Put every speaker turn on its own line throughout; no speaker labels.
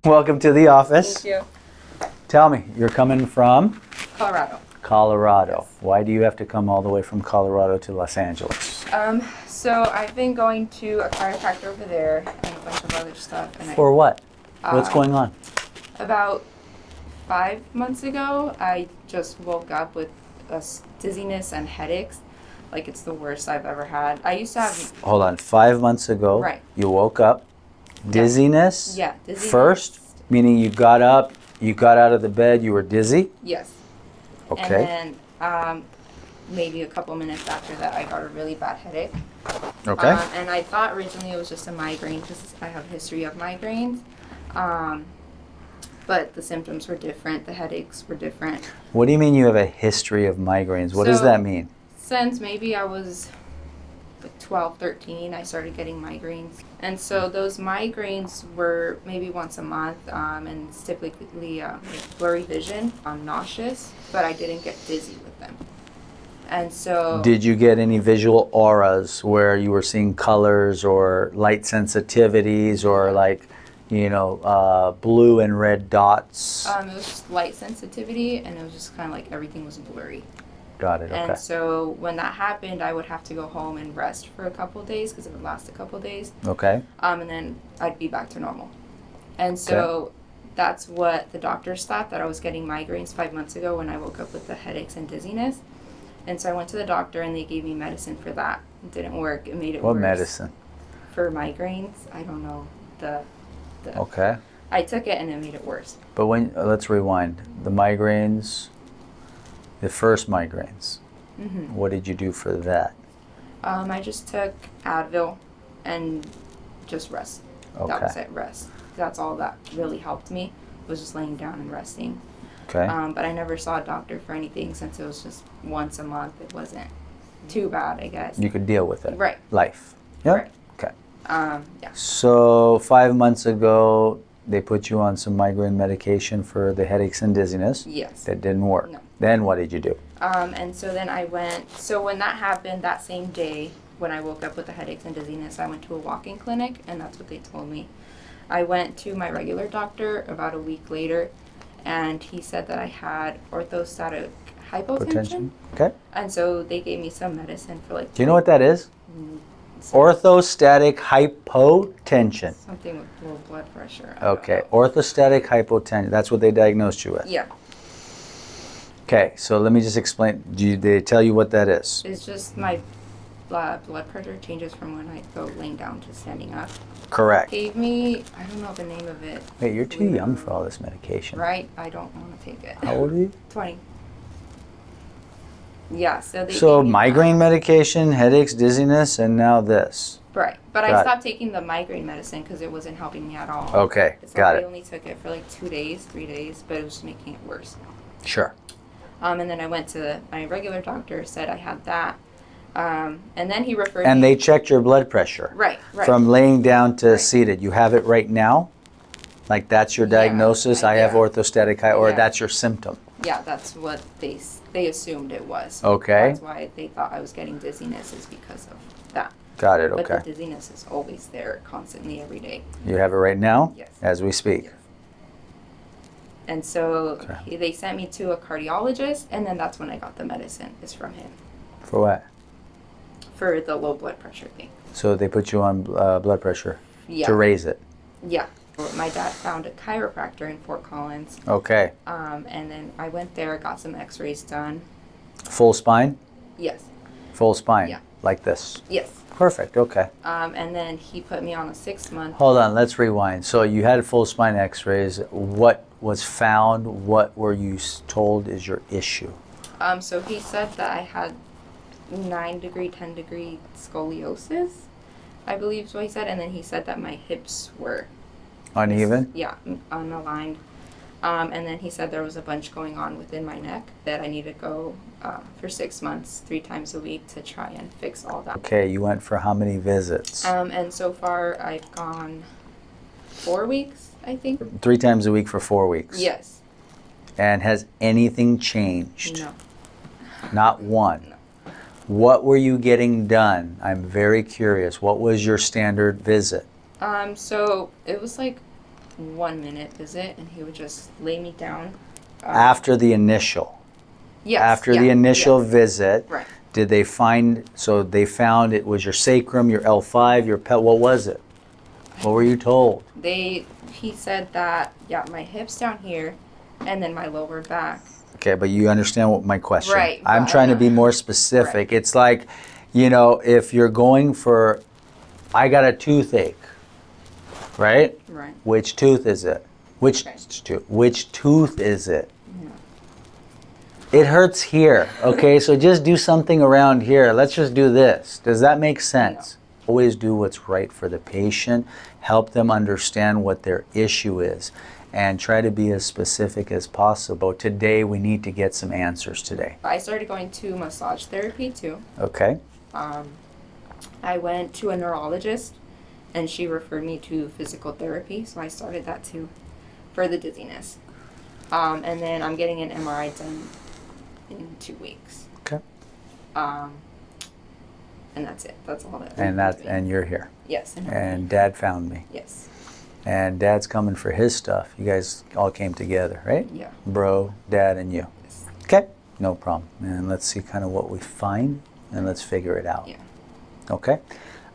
Welcome to the office.
Thank you.
Tell me, you're coming from?
Colorado.
Colorado.
Yes.
Why do you have to come all the way from Colorado to Los Angeles?
So I've been going to a chiropractor over there and a bunch of other stuff. And
For what? What's going on?
About 5 months ago, I just woke up with dizziness and headaches. Like, it's the worst I've ever had. I used to have...
Hold on. 5 months ago,
Right.
You woke up. Dizziness?
Yeah, dizziness.
First, meaning you got up, you got out of the bed, you were dizzy?
Yes.
Okay.
And then maybe a couple minutes after that, I got a really bad headache.
Okay.
And I thought originally it was just a migraine because I have a history of migraines. But the symptoms were different. The headaches were different.
What do you mean you have a history of migraines? What does
So,
that mean?
Since maybe I was like 12, 13, I started getting migraines. And so those migraines were maybe once a month, and it's typically blurry vision. I'm nauseous, but I didn't get dizzy with them. And so...
Did you get any visual auras where you were seeing colors or light sensitivities or like, you know, blue and red dots?
It was just light sensitivity, and it was just kind of like everything was blurry.
Got it, okay.
And so when that happened, I would have to go home and rest for a couple of days because it would last a couple of days.
Okay.
And then I'd be back to normal. And so that's what the doctors thought, that I was getting migraines 5 months ago when I woke up with the headaches and dizziness. And so I went to the doctor and they gave me medicine for that. It didn't work. It made it worse.
What medicine?
For migraines. I don't know.
Okay.
I took it and it made it worse.
But when, let's rewind. The migraines, the first migraines, what did you do for that?
I just took Advil and just rest.
Okay.
That was it, rest. That's all that really helped me, was just laying down and resting.
Okay.
But I never saw a doctor for anything since it was just once a month. It wasn't too bad, I guess.
You could deal with it.
Right.
Life. Yep.
Right.
Okay.
Yeah.
So 5 months ago, they put you on some migraine medication for the headaches and dizziness.
Yes.
That didn't work.
No.
Then what did you do?
And so then I went, so when that happened, that same day, when I woke up with the headaches and dizziness, I went to a walk-in clinic, and that's what they told me. I went to my regular doctor about a week later, and he said that I had orthostatic hypotension.
Okay.
And so they gave me some medicine for like...
Do you know what that is? Orthostatic hypotension.
Something with low blood pressure. I don't
Okay.
know.
Orthostatic hypotension. That's what they diagnosed you with.
Yeah.
Okay. So let me just explain. Did they tell you what that is?
It's just my blood pressure changes from when I go laying down to standing up.
Correct.
Gave me, I don't know the name of it.
Wait, you're too young for all this medication.
Right? I don't want to take it.
How old are you?
20. Yeah, so they
So
gave me
migraine medication, headaches, dizziness, and now this.
that. Right. But
Got
I
it.
stopped taking the migraine medicine because it wasn't helping me at all.
Okay,
It's
got
like
it.
I only took it for like 2 days, 3 days, but it was just making it worse.
Sure.
And then I went to my regular doctor, said I had that. And then he referred
And
me.
they checked your blood pressure.
Right, right.
From laying down to
Right.
seated. You have it right now? Like that's your
Yeah,
diagnosis? I have
yeah.
orthostatic or
Yeah.
that's your symptom?
Yeah, that's what they assumed it was.
Okay.
That's why they thought I was getting dizziness, is because of that.
Got it,
But
okay.
the dizziness is always there, constantly, every day.
You have it right now?
Yes.
As we speak?
Yes. And so
Okay.
they sent me to a cardiologist, and then that's when I got the medicine, is from him,
For what?
for the low blood pressure thing.
So they put you on blood pressure
Yeah.
to raise it?
Yeah. My dad found a chiropractor in Fort Collins,
Okay.
and then I went there, got some x-rays done.
Full spine?
Yes.
Full spine?
Yeah.
Like this?
Yes.
Perfect, okay.
And then he put me on a 6-month.
Hold on, let's rewind. So you had full spine x-rays. What was found? What were you told is your issue?
So he said that I had 9-degree, 10-degree scoliosis, I believe is what he said. And then he said that my hips were
Uneven?
Yeah, unaligned. And then he said there was a bunch going on within my neck that I needed to go for 6 months, 3 times a week to try and fix all that.
Okay, you went for how many visits?
And so far I've gone 4 weeks, I think.
3 times a week for 4 weeks?
Yes.
And has anything changed?
No.
Not one?
No.
What were you getting done? I'm very curious. What was your standard visit?
So it was like 1-minute visit, and he would just lay me down.
After the initial?
Yes.
After the initial visit,
right.
did they find, so they found it was your sacrum, your L5, your what was it? What were you told?
He said that, yeah, my hips down here, and then my lower back.
Okay, but you understand what my question.
Right.
I'm trying to be more specific.
Right.
It's like, you know, if you're going for, I got a toothache, right?
Right.
Which tooth is it? Which tooth is it? It hurts here, okay? So just do something around here. Let's just do this. Does that make sense? No. Always do what's right for the patient. Help them understand what their issue is. And try to be as specific as possible. Today, we need to get some answers today.
I started going to massage therapy too.
Okay.
I went to a neurologist, and she referred me to physical therapy, so I started that too for the dizziness. And then I'm getting an MRI done in 2 weeks.
Okay.
And that's it. That's all that.
And you're here.
Yes.
And Dad found me.
Yes.
And Dad's coming for his stuff. You guys all came together, right?
Yeah.
Bro, Dad, and you.
Yes.
Okay. No problem. And let's see kind of what we find, and let's figure it out.
Yeah.
Okay.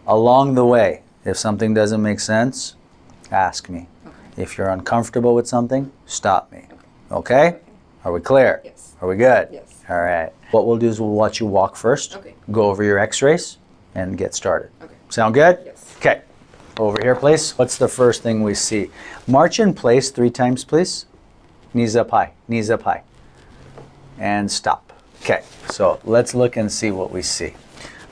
Along the way, if something doesn't make sense, ask me.
Okay.
If you're uncomfortable with something, stop me. Okay? Are we clear?
Yes.
Are we good?
Yes.
All right. What we'll do is we'll watch you walk first.
Okay.
Go over your x-rays and get started.
Okay.
Sound good?
Yes.
Okay. Over here, please. What's the first thing we see? March in place 3 times, please. Knees up high. Knees up high. And stop. Okay. So let's look and see what we see.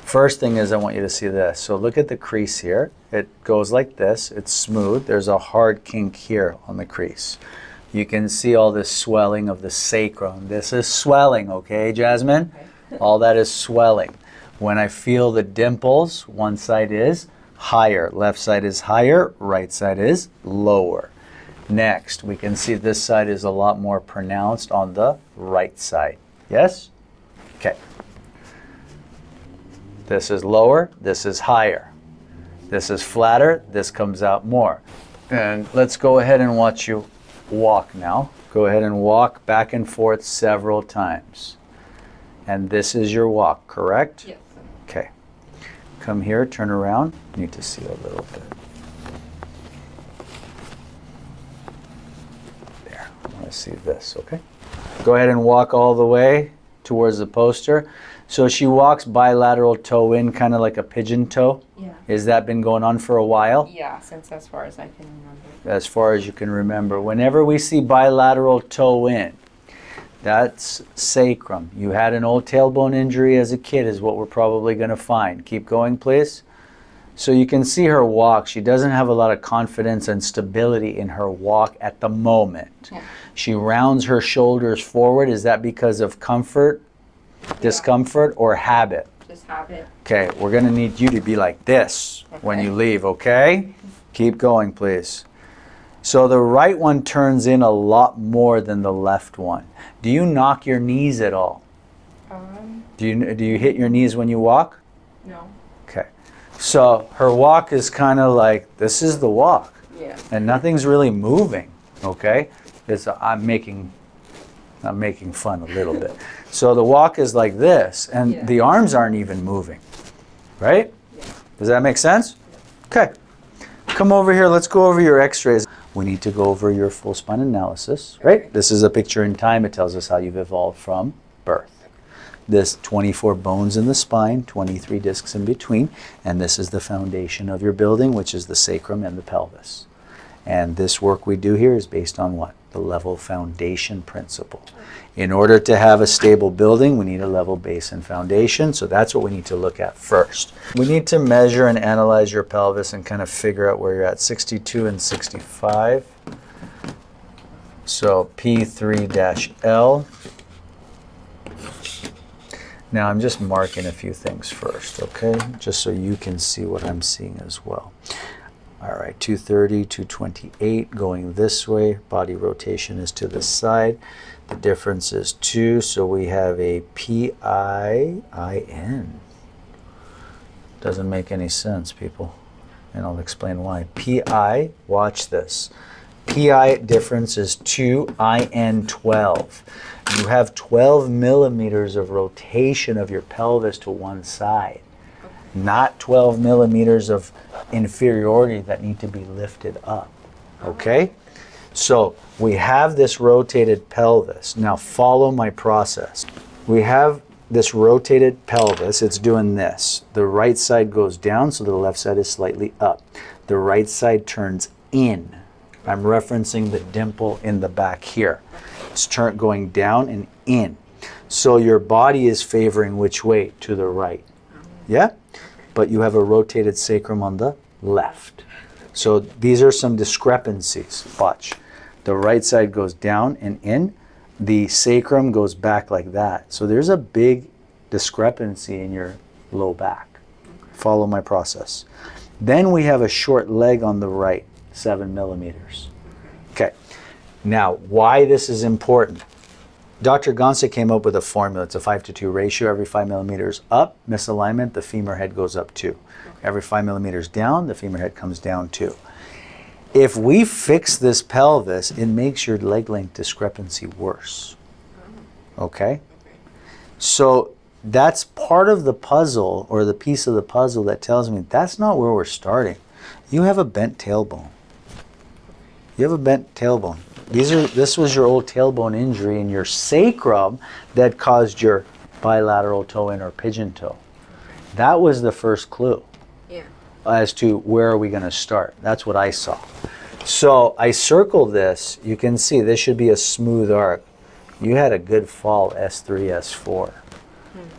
First thing is I want you to see this. So look at the crease here. It goes like this. It's smooth. There's a hard kink here on the crease. You can see all this swelling of the sacrum. This is swelling, okay, Jasmine? Okay. All that is swelling. When I feel the dimples, one side is higher, left side is higher, right side is lower. Next, we can see this side is a lot more pronounced on the right side. Yes? Okay. This is lower, this is higher. This is flatter, this comes out more. And let's go ahead and watch you walk now. Go ahead and walk back and forth several times. And this is your walk, correct?
Yes.
Okay. Come here, turn around. You need to see a little bit. There. I want to see this, okay? Go ahead and walk all the way towards the poster. So she walks bilateral toe in, kind of like a pigeon toe.
Yeah.
Has that been going on for a while?
Yeah, since as far as I can remember.
As far as you can remember. Whenever we see bilateral toe in, that's sacrum. You had an old tailbone injury as a kid is what we're probably going to find. Keep going, please. So you can see her walk. She doesn't have a lot of confidence and stability in her walk at the moment.
Yeah.
She rounds her shoulders forward. Is that because of comfort, discomfort, or habit?
Just habit.
Okay, we're going to need you to be like this when you leave, okay? Keep going, please. So the right one turns in a lot more than the left one. Do you knock your knees at all? Do you hit your knees when you walk?
No.
Okay. So her walk is kind of like, this is the walk.
Yeah.
And nothing's really moving, okay? I'm making fun a little bit. So the walk is like this, and the arms aren't even moving, right?
Yeah.
Does that make sense? Yeah. Okay. Come over here. Let's go over your x-rays. We need to go over your full spine analysis, right? Okay. This is a picture in time. It tells us how you've evolved from birth. This 24 bones in the spine, 23 discs in between, and this is the foundation of your building, which is the sacrum and the pelvis. And this work we do here is based on what? The level foundation principle. In order to have a stable building, we need a level base and foundation, so that's what we need to look at first. We need to measure and analyze your pelvis and kind of figure out where you're at, 62 and 65. So P3-L. Now I'm just marking a few things first, okay? Just so you can see what I'm seeing as well. All right, 230, 228 going this way. Body rotation is to the side. The difference is 2, so we have a PIIN. Doesn't make any sense, people. And I'll explain why. PI, watch this. PI difference is 2IN12. You have 12 millimeters of rotation of your pelvis to one side, not 12 millimeters of inferiority that need to be lifted up. Okay? So we have this rotated pelvis. Now follow my process. We have this rotated pelvis. It's doing this. The right side goes down, so the left side is slightly up. The right side turns in. I'm referencing the dimple in the back here. It's going down and in. So your body is favoring which way? To the right. Yeah? But you have a rotated sacrum on the left. So these are some discrepancies. Watch. The right side goes down and in. The sacrum goes back like that. So there's a big discrepancy in your low back. Follow my process. Then we have a short leg on the right, 7 millimeters. Okay. Now, why this is important. Dr. Gonstead came up with a formula. It's a 5-to-2 ratio. Every 5 millimeters up, misalignment, the femur head goes up 2. Every 5 millimeters down, the femur head comes down 2. If we fix this pelvis, it makes your leg length discrepancy worse. Okay? So that's part of the puzzle, or the piece of the puzzle that tells me that's not where we're starting. You have a bent tailbone. You have a bent tailbone. This was your old tailbone injury in your sacrum that caused your bilateral toe in or pigeon toe. That was the first clue as to where are we going to start. That's what I saw. So I circled this. You can see this should be a smooth arc. You had a good fall, S3, S4.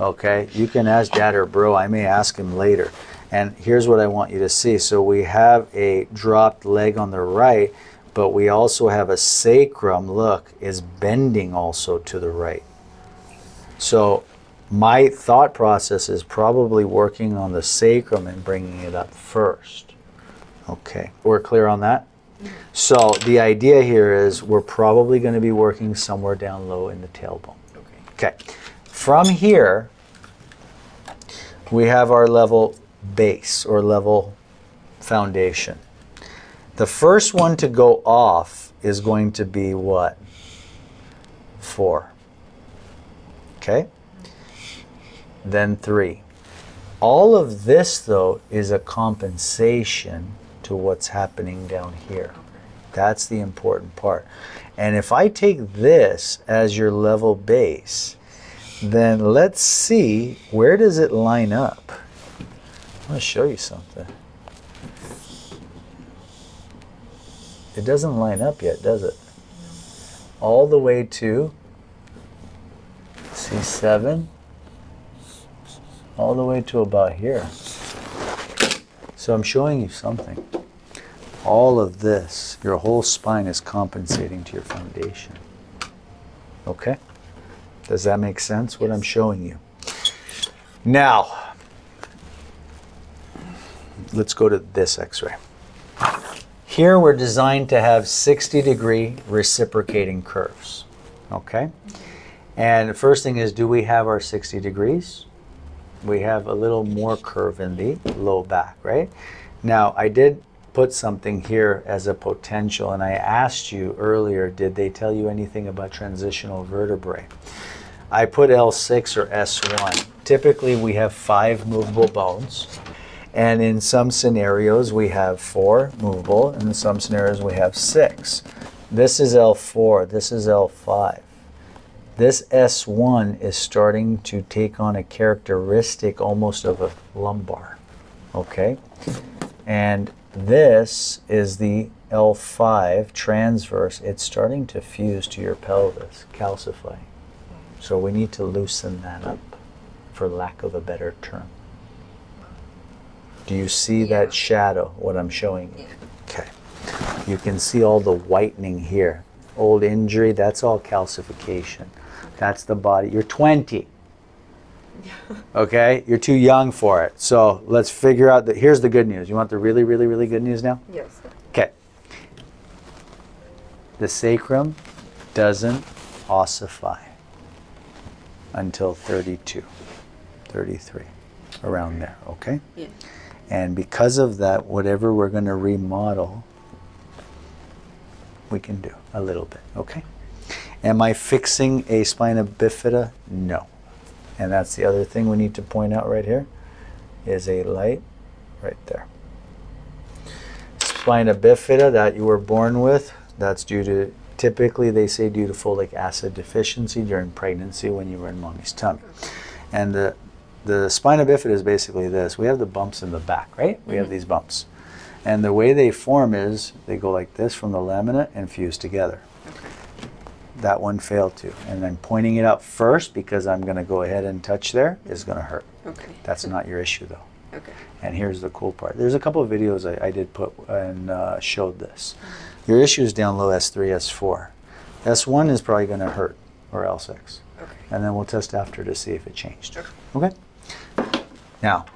Okay? You can ask Dad or Bro. I may ask him later. And here's what I want you to see. So we have a dropped leg on the right, but we also have a sacrum, look, is bending also to the right. So my thought process is probably working on the sacrum and bringing it up first. Okay, we're clear on that? So the idea here is we're probably going to be working somewhere down low in the tailbone. Okay. From here, we have our level base or level foundation. The first one to go off is going to be what? 4. Okay? Then 3. All of this, though, is a compensation to what's happening down here. That's the important part. And if I take this as your level base, then let's see, where does it line up? I want to show you something. It doesn't line up yet, does it? All the way to C7, all the way to about here. So I'm showing you something. All of this, your whole spine is compensating to your foundation. Okay? Does that make sense, what I'm showing you? Now, let's go to this x-ray. Here we're designed to have 60-degree reciprocating curves. Okay? And the first thing is, do we have our 60 degrees? We have a little more curve in the low back, right? Now, I did put something here as a potential, and I asked you earlier, did they tell you anything about transitional vertebrae? I put L6 or S1. Typically, we have 5 movable bones, and in some scenarios, we have 4 movable, and in some scenarios, we have 6. This is L4, this is L5. This S1 is starting to take on a characteristic almost of a lumbar, okay? And this is the L5 transverse. It's starting to fuse to your pelvis, calcify. So we need to loosen that up, for lack of a better term. Do you see that shadow, what I'm showing you? Okay. You can see all the whitening here. Old injury, that's all calcification. That's the body. You're 20. Okay? You're too young for it. So let's figure out that. Here's the good news. You want the really, really, really good news now?
Yes.
Okay. The sacrum doesn't ossify until 32, 33, around there. Okay?
Yeah.
And because of that, whatever we're going to remodel, we can do a little bit, okay? Am I fixing a spina bifida? No. And that's the other thing we need to point out right here, is a light right there. Spina bifida that you were born with, that's due to, typically they say due to folic acid deficiency during pregnancy when you were in mommy's tummy. And the spina bifida is basically this. We have the bumps in the back, right? We have these bumps. And the way they form is they go like this from the lamina and fuse together.
Okay.
That one failed to. And then pointing it up first, because I'm going to go ahead and touch there, is going to hurt.
Okay.
That's not your issue though.
Okay.
And here's the cool part. There's a couple of videos I did put and showed this. Your issue is down low S3, S4. S1 is probably going to hurt, or L6.
Okay.
And then we'll test after to see if it changed.
Okay.
Okay? Now,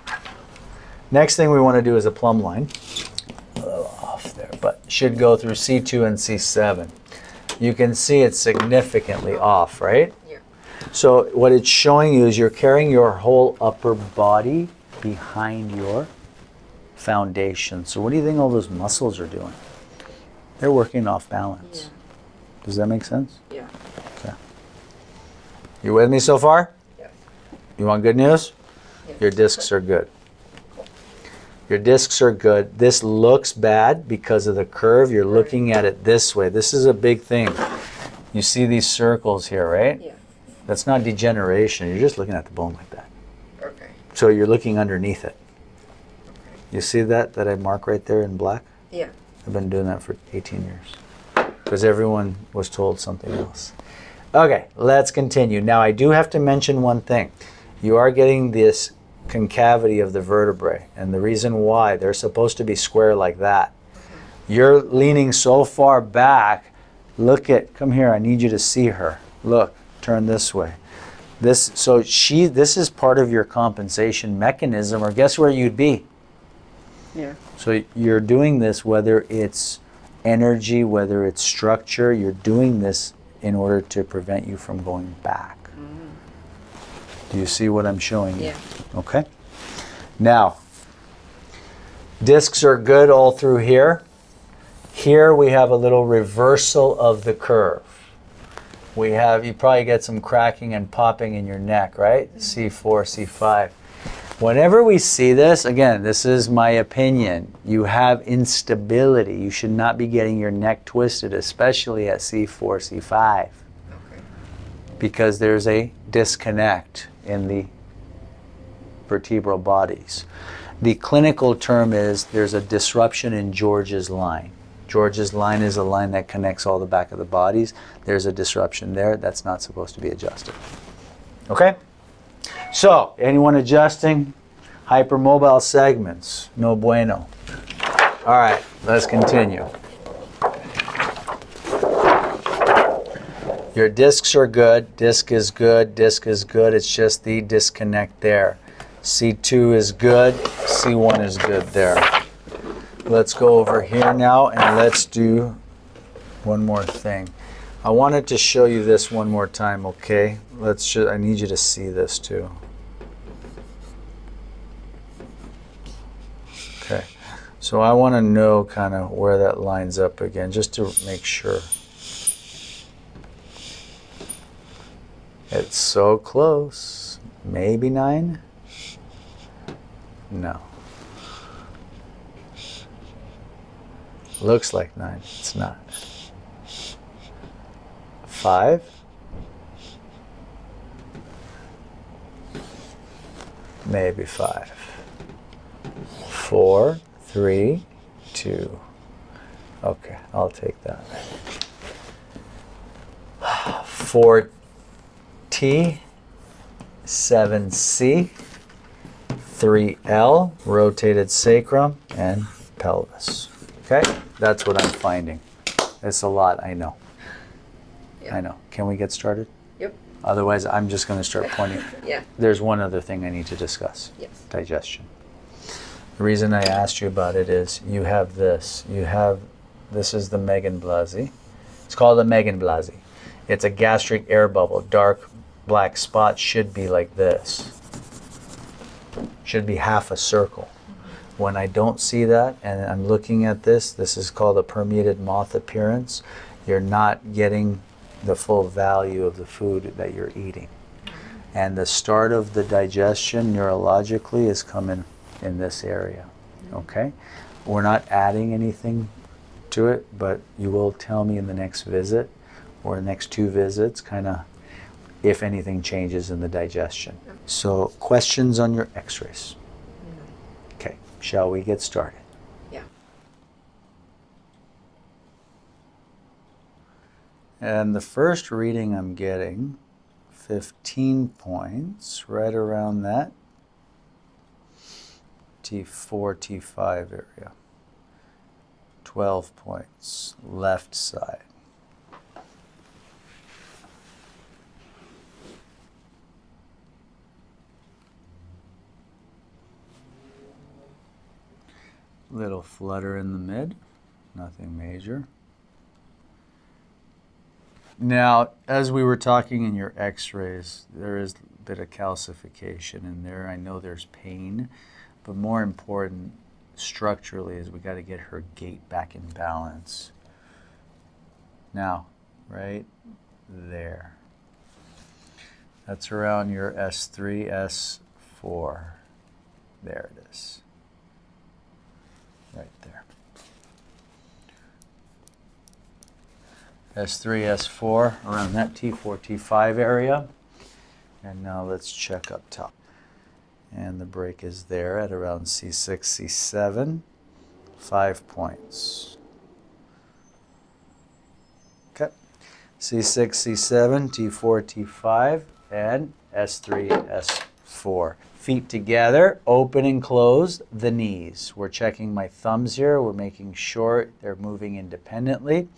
next thing we want to do is a plumb line. A little off there, but should go through C2 and C7. You can see it's significantly off, right?
Yeah.
So what it's showing you is you're carrying your whole upper body behind your foundation. So what do you think all those muscles are doing? They're working off balance.
Yeah.
Does that make sense?
Yeah.
Okay. You with me so far?
Yes.
You want good news?
Yes.
Your discs are good. Your discs are good. This looks bad because of the curve. You're looking at it this way. This is a big thing. You see these circles here, right?
Yeah.
That's not degeneration. You're just looking at the bone like that.
Okay.
So you're looking underneath it. You see that I mark right there in black?
Yeah.
I've been doing that for 18 years because everyone was told something else. Okay, let's continue. Now I do have to mention one thing. You are getting this concavity of the vertebrae, and the reason why, they're supposed to be square like that. You're leaning so far back. Look at, come here, I need you to see her. Look, turn this way. This is part of your compensation mechanism, or guess where you'd be?
Yeah.
So you're doing this, whether it's energy, whether it's structure, you're doing this in order to prevent you from going back. Do you see what I'm showing you?
Yeah.
Okay. Now, discs are good all through here. Here we have a little reversal of the curve. You probably get some cracking and popping in your neck, right? C4, C5. Whenever we see this, again, this is my opinion, you have instability. You should not be getting your neck twisted, especially at C4, C5.
Okay.
Because there's a disconnect in the vertebral bodies. The clinical term is there's a disruption in George's line. George's line is a line that connects all the back of the bodies. There's a disruption there that's not supposed to be adjusted. Okay? So, anyone adjusting? Hypermobile segments, no bueno. All right, let's continue. Your discs are good, disc is good, disc is good. It's just the disconnect there. C2 is good, C1 is good there. Let's go over here now and let's do one more thing. I wanted to show you this one more time, okay? I need you to see this too. Okay, so I want to know kind of where that lines up again, just to make sure. It's so close. Maybe 9? No. Looks like 9. It's not. 5? Maybe 5. 4, 3, 2. Okay, I'll take that. 4T, 7C, 3L, rotated sacrum, and pelvis. Okay, that's what I'm finding. It's a lot, I know.
Yeah.
I know. Can we get started?
Yep.
Otherwise, I'm just going to start pointing.
Yeah.
There's one other thing I need to discuss.
Yes.
Digestion. The reason I asked you about it is you have this. This is the Migraines. It's called the Migraines. It's a gastric air bubble. Dark black spot should be like this. Should be half a circle. When I don't see that and I'm looking at this, this is called a permeated moth appearance. You're not getting the full value of the food that you're eating. And the start of the digestion neurologically is coming in this area, okay? We're not adding anything to it, but you will tell me in the next visit or the next 2 visits, kind of if anything changes in the digestion. So questions on your x-rays? Okay, shall we get started?
Yeah.
And the first reading I'm getting, 15 points, right around that T4, T5 area. 12 points, left side. Little flutter in the mid, nothing major. Now, as we were talking in your x-rays, there is a bit of calcification in there. I know there's pain, but more important structurally is we got to get her gait back in balance. Now, right there. That's around your S3, S4. There it is. Right there. S3, S4, around that T4, T5 area. And now let's check up top. And the break is there at around C6, C7, 5 points. Okay. C6, C7, T4, T5, and S3, S4. Feet together, open and close the knees. We're checking my thumbs here. We're making sure they're moving independently.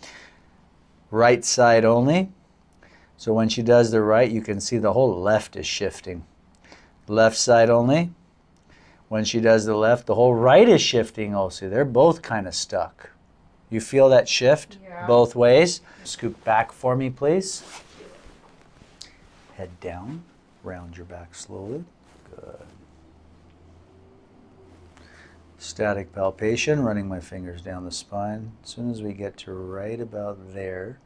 Right side only. So when she does the right, you can see the whole left is shifting. Left side only. When she does the left, the whole right is shifting also. They're both kind of stuck. You feel that shift both ways? Scoop back for me, please. Head down, round your back slowly. Good. Static palpation, running my fingers down the spine. As soon as we get to right about there,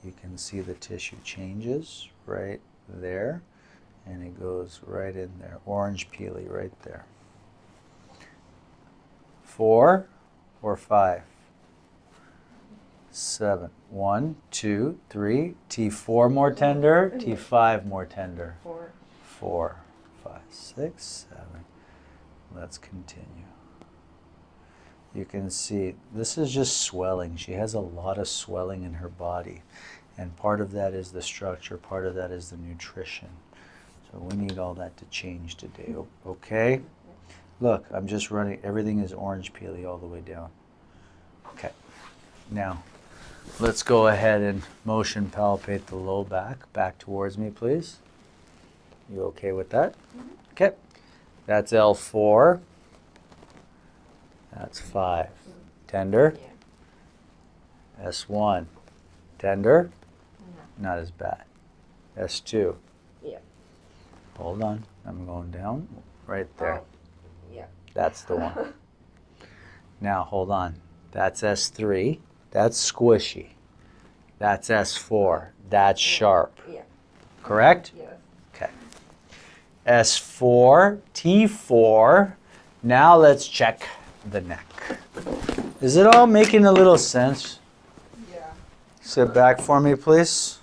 you can see the tissue changes right there, and it goes right in there. Orange peely right there. 4 or 5? 7. 1, 2, 3. T4 more tender, T5 more tender.
4.
4, 5, 6, 7. Let's continue. You can see this is just swelling. She has a lot of swelling in her body. And part of that is the structure, part of that is the nutrition. So we need all that to change today, okay? Look, I'm just running, everything is orange peely all the way down. Okay, now let's go ahead and motion palpate the low back. Back towards me, please. You okay with that? Okay, that's L4. That's 5. Tender?
Yeah.
S1. Tender? No. Not as bad. S2.
Yeah.
Hold on. I'm going down. Right there.
Oh. Yeah.
That's the one. Now, hold on. That's S3. That's squishy. That's S4. That's sharp.
Yeah.
Correct?
Yeah.
Okay. S4, T4. Now let's check the neck. Is it all making a little sense?
Yeah.
Sit back for me, please.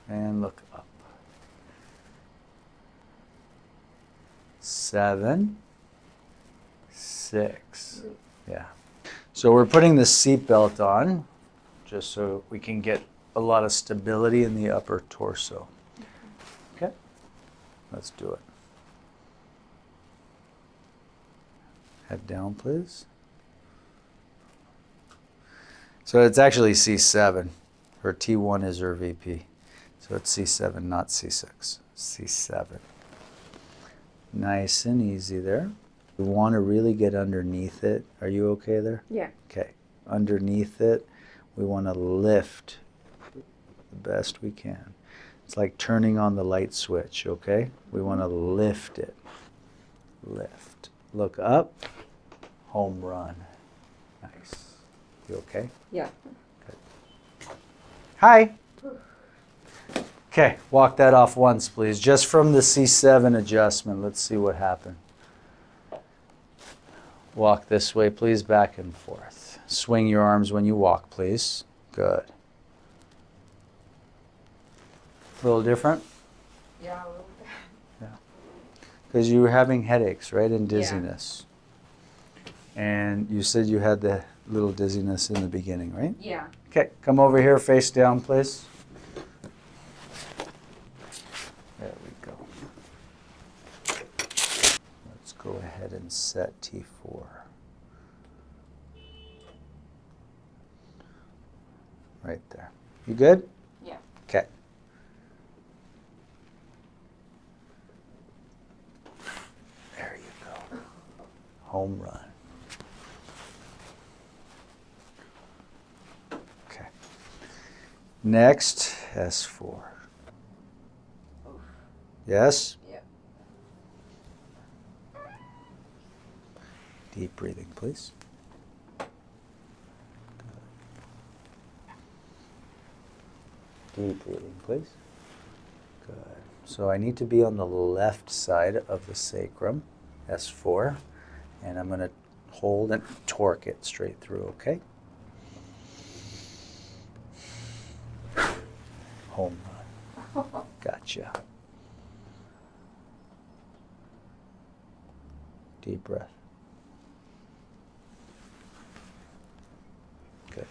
And look up. 7, 6. Yeah. So we're putting the seatbelt on just so we can get a lot of stability in the upper torso. Okay? Let's do it. Head down, please. So it's actually C7. Her T1 is her VP. So it's C7, not C6. C7. Nice and easy there. We want to really get underneath it. Are you okay there?
Yeah.
Okay. Underneath it, we want to lift the best we can. It's like turning on the light switch, okay? We want to lift it. Lift. Look up. Home run. Nice. You okay?
Yeah.
Good. Hi. Okay, walk that off once, please. Just from the C7 adjustment. Let's see what happened. Walk this way, please, back and forth. Swing your arms when you walk, please. Good. A little different?
Yeah, a little bit.
Yeah. Because you were having headaches, right, and dizziness. Yeah. And you said you had the little dizziness in the beginning, right?
Yeah.
Okay, come over here, face down, please. There we go. Let's go ahead and set T4. Right there. You good?
Yeah.
Okay. There you go. Home run. Okay. Next, S4. Yes?
Yeah.
Deep breathing, please. Deep breathing, please. Good. So I need to be on the left side of the sacrum, S4, and I'm going to hold and torque it straight through, okay? Home run. Gotcha. Deep breath. Good.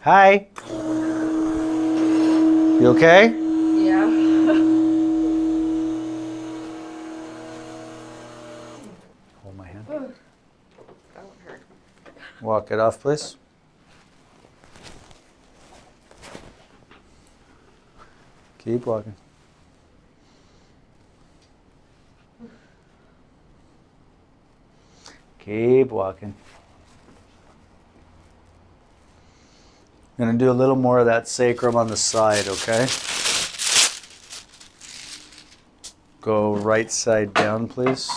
Hi. You okay?
Yeah.
Hold my hand.
That would hurt.
Walk it off, please. Keep walking. Keep walking. I'm going to do a little more of that sacrum on the side, okay? Go right side down, please.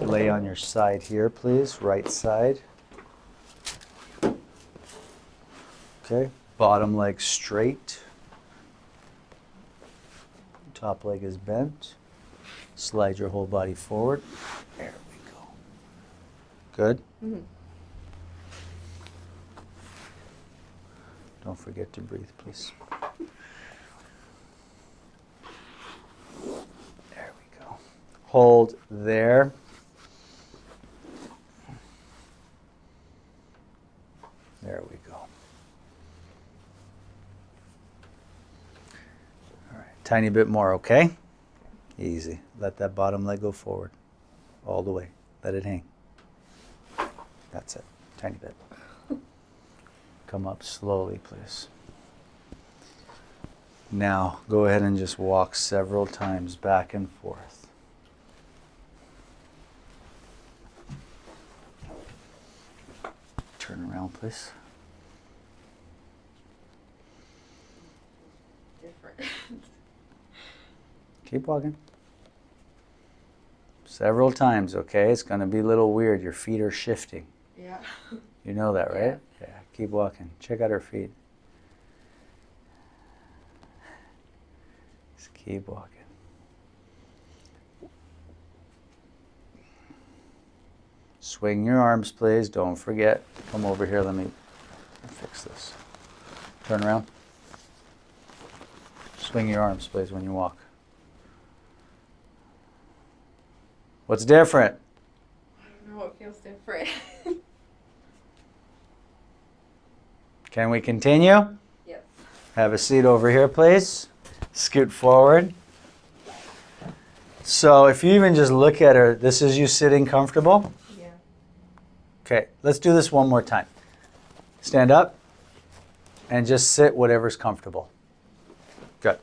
Lay on your side here, please. Right side. Okay. Bottom leg straight. Top leg is bent. Slide your whole body forward. There we go. Good?
Mm-hmm.
Don't forget to breathe, please. There we go. Hold there. There we go. All right, tiny bit more, okay? Easy. Let that bottom leg go forward. All the way. Let it hang. That's it. Tiny bit. Come up slowly, please. Now, go ahead and just walk several times back and forth. Turn around, please.
Different.
Keep walking. Several times, okay? It's going to be a little weird. Your feet are shifting.
Yeah.
You know that, right? Yeah. Keep walking. Check out her feet. Just keep walking. Swing your arms, please. Don't forget. Come over here. Let me fix this. Turn around. Swing your arms, please, when you walk. What's different?
I don't know. It feels different.
Can we continue?
Yes.
Have a seat over here, please. Scoot forward. So if you even just look at her, this is you sitting comfortable?
Yeah.
Okay, let's do this one more time. Stand up and just sit whatever's comfortable. Good.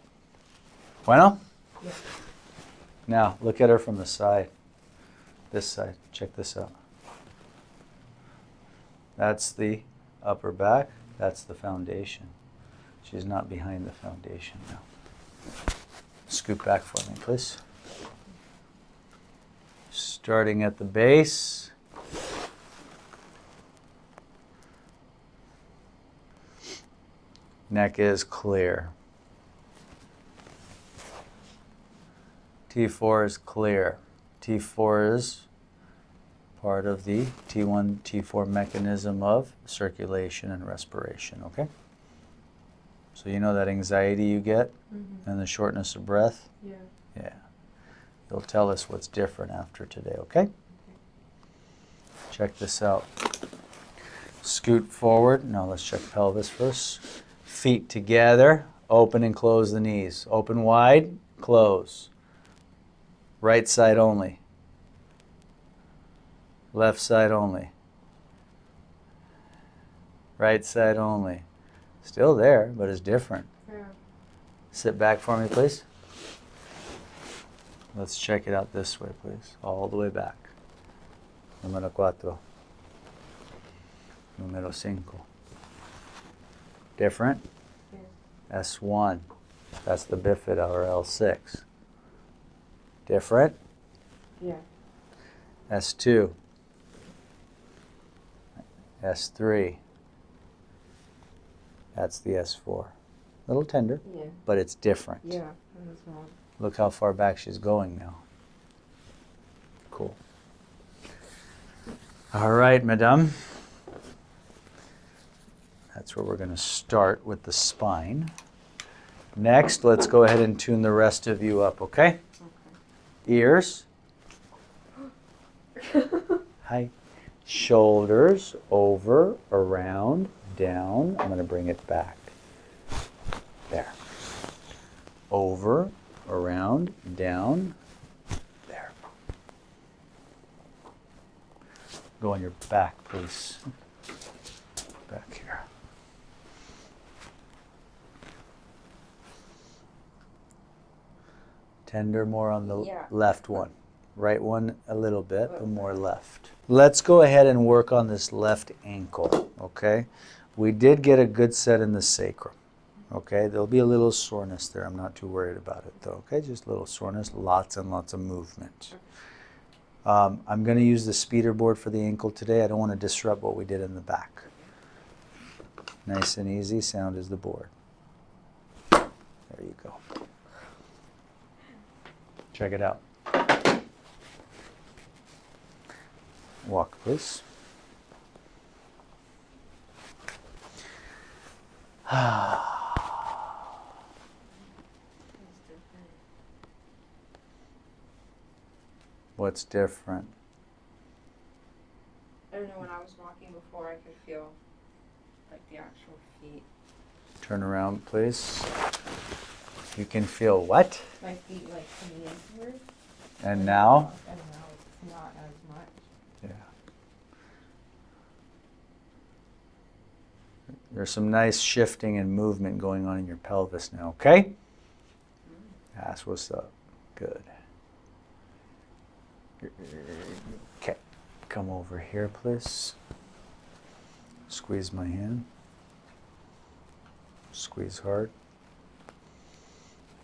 Bueno?
Yeah.
Now, look at her from the side. This side. Check this out. That's the upper back. That's the foundation. She's not behind the foundation now. Scoot back for me, please. Starting at the base. Neck is clear. T4 is clear. T4 is part of the T1, T4 mechanism of circulation and respiration, okay? So you know that anxiety you get and the shortness of breath?
Yeah.
Yeah. You'll tell us what's different after today, okay? Check this out. Scoot forward. Now let's check pelvis first. Feet together. Open and close the knees. Open wide, close. Right side only. Left side only. Right side only. Still there, but it's different.
Yeah.
Sit back for me, please. Let's check it out this way, please. All the way back. Número 4. Número 5. Different?
Yeah.
S1. That's the bifida or L6. Different?
Yeah.
S2. S3. That's the S4. A little tender,
Yeah.
but it's different.
Yeah. That's wrong.
Look how far back she's going now. Cool. All right, madame. That's where we're going to start with the spine. Next, let's go ahead and tune the rest of you up, okay? Ears. Hi. Shoulders, over, around, down. I'm going to bring it back. There. Over, around, down, there. Go on your back, please. Back here. Tender more on the left one. Right one a little bit, but more left. Let's go ahead and work on this left ankle, okay? We did get a good set in the sacrum, okay? There'll be a little soreness there. I'm not too worried about it though, okay? Just a little soreness, lots and lots of movement. I'm going to use the speeder board for the ankle today. I don't want to disrupt what we did in the back. Nice and easy, sound is the board. There you go. Check it out. Walk, please. What's different?
I don't know, when I was walking before, I could feel like the actual feet.
Turn around, please. You can feel what?
My feet like coming inward.
And now?
And now it's not as much.
Yeah. There's some nice shifting and movement going on in your pelvis now, okay? That's what's up. Good. Okay. Come over here, please. Squeeze my hand. Squeeze hard.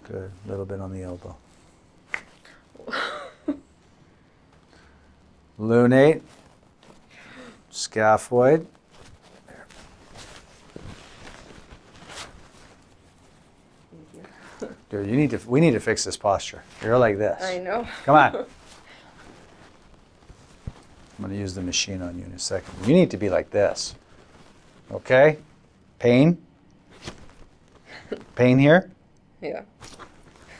Good. A little bit on the elbow. Lunate. Scaphoid. There. Dude, we need to fix this posture. You're like this.
I know.
Come on. I'm going to use the machine on you in a second. You need to be like this. Okay? Pain? Pain here?
Yeah.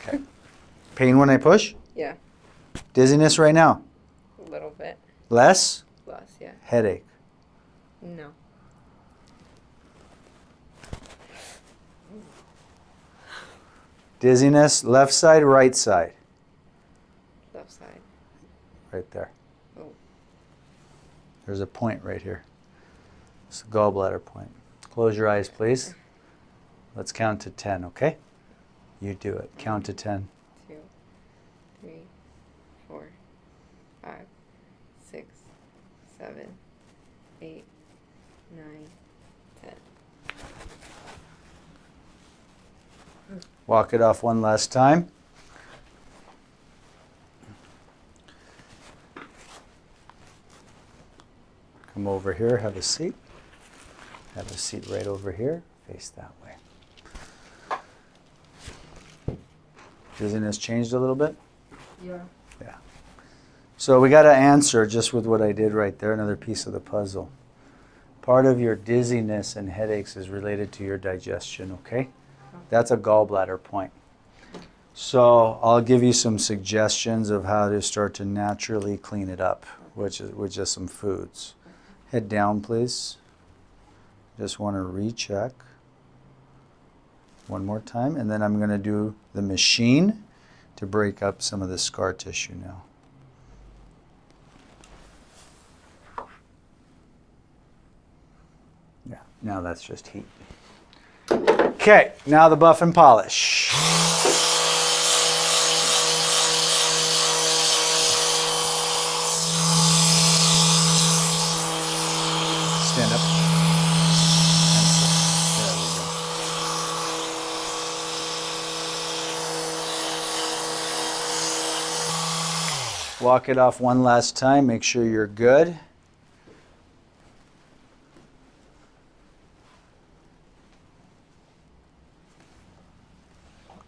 Okay. Pain when I push?
Yeah.
Dizziness right now?
A little bit.
Less?
Less, yeah.
Headache?
No.
Dizziness, left side, right side?
Left side.
Right there.
Oh.
There's a point right here. It's the gallbladder point. Close your eyes, please. Let's count to 10, okay? You do it. Count to 10.
2, 3, 4, 5, 6, 7, 8, 9, 10.
Walk it off one last time. Come over here, have a seat. Have a seat right over here, face that way. Dizziness changed a little bit?
Yeah.
Yeah. So we got to answer just with what I did right there, another piece of the puzzle. Part of your dizziness and headaches is related to your digestion, okay? That's a gallbladder point. So I'll give you some suggestions of how to start to naturally clean it up, which is with just some foods. Head down, please. Just want to recheck. One more time, and then I'm going to do the machine to break up some of the scar tissue now. Yeah, now that's just heat. Okay, now the buff and polish. Stand up. And sit. There we go. Walk it off one last time. Make sure you're good.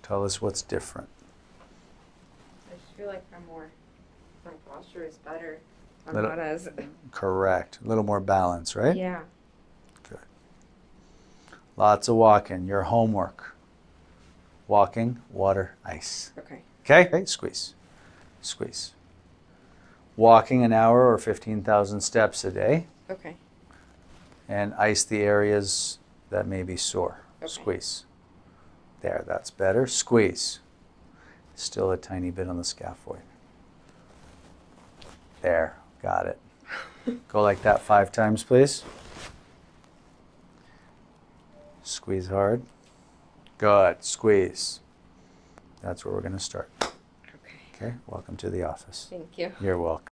Tell us what's different.
I just feel like my posture is better. I'm
Little-
not as.
Correct. A little more balance, right?
Yeah.
Good. Lots of walking. Your homework. Walking, water, ice.
Okay.
Okay? Squeeze. Squeeze. Walking an hour or 15,000 steps a day.
Okay.
And ice the areas that may be sore.
Okay.
Squeeze. There, that's better. Squeeze. Still a tiny bit on the scaphoid. There, got it. Go like that 5 times, please. Squeeze hard. Good, squeeze. That's where we're going to start.
Okay.
Okay, welcome to the office.
Thank you.
You're welcome.